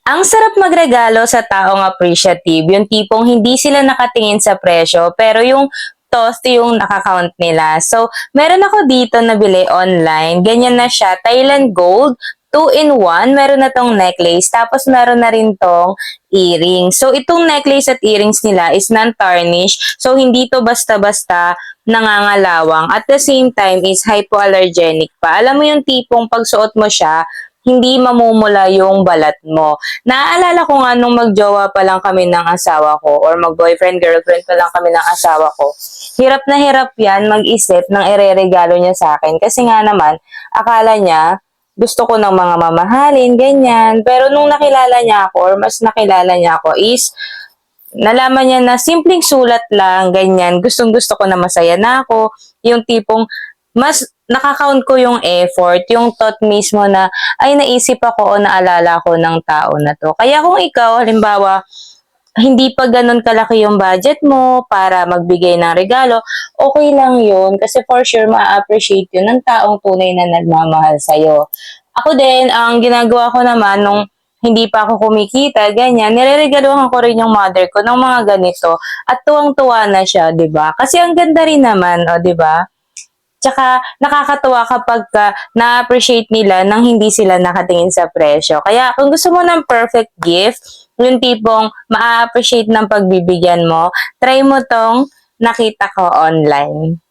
Ang sarap magregalo sa taong appreciative, yung tipong hindi sila nakatingin sa presyo, pero yung toast yung nakakount nila. So, meron ako dito nabili online. Ganyan na siya, Thailand Gold, 2-in-1. Meron na tong necklace, tapos meron na rin tong earrings. So, itong necklace at earrings nila is non-tarnish. So, hindi to basta-basta nangangalawang. At the same time is hypoallergenic pa. Alam mo yung tipong pagsuot mo siya, hindi mamumula yung balat mo. Naaalala ko nga nung magjowa pa lang kami ng asawa ko or mag-boyfriend, girlfriend pa lang kami ng asawa ko. Hirap na hirap yan mag-isip ng ireregalo niya sa akin. Kasi nga naman, akala niya, gusto ko ng mga mamahalin, ganyan. Pero nung nakilala niya ako or mas nakilala niya ako is, nalaman niya na simpleng sulat lang, ganyan. Gustong gusto ko na masaya na ako. Yung tipong, mas nakakount ko yung effort, yung thought mismo na, ay naisip ako o naalala ko ng tao na to. Kaya kung ikaw, halimbawa, hindi pa ganun kalaki yung budget mo para magbigay ng regalo, okay lang yun. Kasi for sure, ma-appreciate yun ng taong tunay na nagmamahal sa'yo. Ako din, ang ginagawa ko naman nung hindi pa ako kumikita, ganyan, nireregaluhan ko rin yung mother ko ng mga ganito at tuwang-tuwa na siya, 'di ba? Kasi ang ganda rin naman, 'di ba? Tsaka nakakatuwa kapagka na-appreciate nila nang hindi sila nakatingin sa presyo. Kaya kung gusto mo ng perfect gift, yung tipong maa-appreciate ng pagbibigyan mo, try mo 'tong nakita ko online.